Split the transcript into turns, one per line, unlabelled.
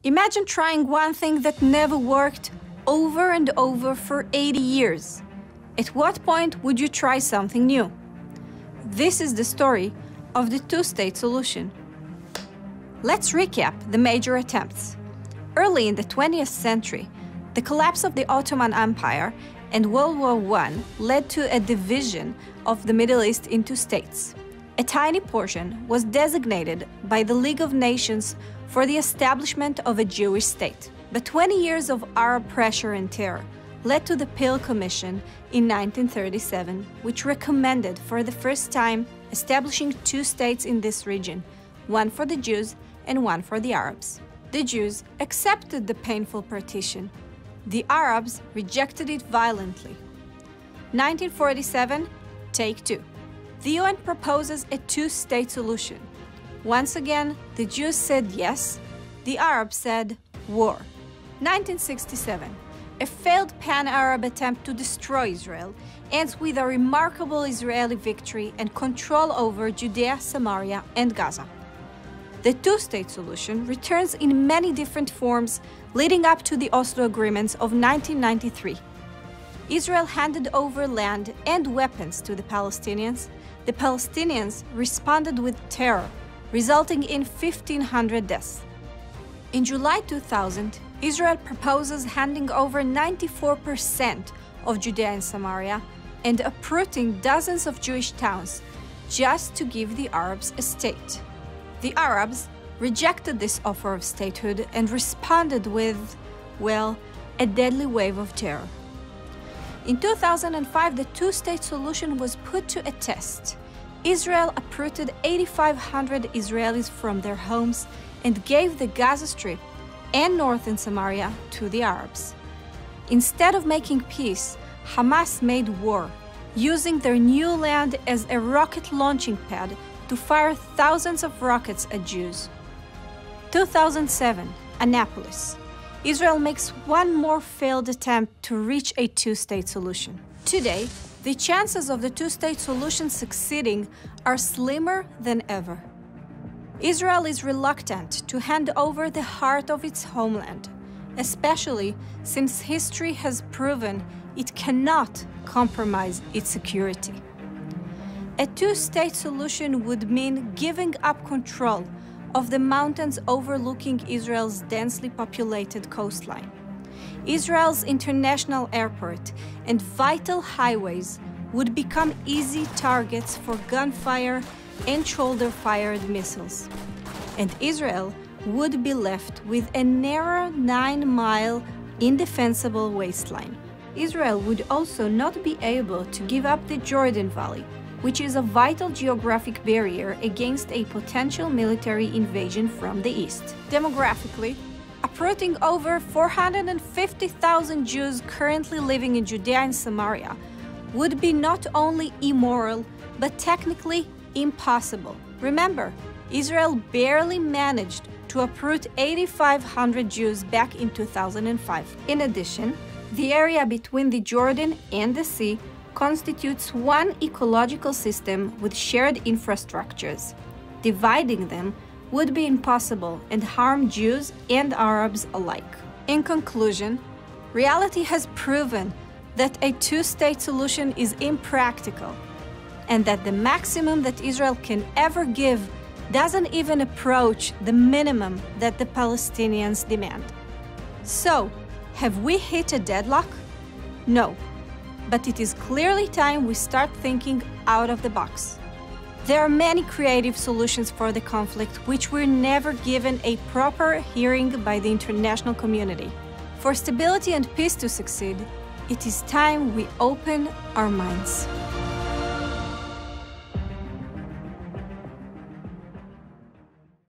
Imagine trying one thing that never worked over and over for 80 years. At what point would you try something new? This is the story of the two-state solution. Let's recap the major attempts. Early in the 20th century, the collapse of the Ottoman Empire and World War I led to a division of the Middle East into states. A tiny portion was designated by the League of Nations for the establishment of a Jewish state. But 20 years of Arab pressure and terror led to the Peel Commission in 1937, which recommended for the first time establishing two states in this region, one for the Jews and one for the Arabs. The Jews accepted the painful partition. The Arabs rejected it violently. 1947, take two. The UN proposes a two-state solution. Once again, the Jews said yes, the Arabs said war. 1967, a failed pan-Arab attempt to destroy Israel ends with a remarkable Israeli victory and control over Judea, Samaria, and Gaza. The two-state solution returns in many different forms leading up to the Oslo agreements of 1993. Israel handed over land and weapons to the Palestinians. The Palestinians responded with terror, resulting in 1,500 deaths. In July 2000, Israel proposes handing over 94% of Judea and Samaria and uprooting dozens of Jewish towns just to give the Arabs a state. The Arabs rejected this offer of statehood and responded with, well, a deadly wave of terror. In 2005, the two-state solution was put to a test. Israel uprooted 8,500 Israelis from their homes and gave the Gaza Strip and northern Samaria to the Arabs. Instead of making peace, Hamas made war, using their new land as a rocket launching pad to fire thousands of rockets at Jews. 2007, Annapolis. Israel makes one more failed attempt to reach a two-state solution. Today, the chances of the two-state solution succeeding are slimmer than ever. Israel is reluctant to hand over the heart of its homeland, especially since history has proven it cannot compromise its security. A two-state solution would mean giving up control of the mountains overlooking Israel's densely populated coastline. Israel's international airport and vital highways would become easy targets for gunfire and shoulder-fired missiles. And Israel would be left with a narrow 9-mile indefensible waistline. Israel would also not be able to give up the Jordan Valley, which is a vital geographic barrier against a potential military invasion from the east. Demographically, uprooting over 450,000 Jews currently living in Judea and Samaria would be not only immoral, but technically impossible. Remember, Israel barely managed to uproot 8,500 Jews back in 2005. In addition, the area between the Jordan and the sea constitutes one ecological system with shared infrastructures. Dividing them would be impossible and harm Jews and Arabs alike. In conclusion, reality has proven that a two-state solution is impractical, and that the maximum that Israel can ever give doesn't even approach the minimum that the Palestinians demand. So, have we hit a deadlock? No, but it is clearly time we start thinking out of the box. There are many creative solutions for the conflict which were never given a proper hearing by the international community. For stability and peace to succeed, it is time we open our minds.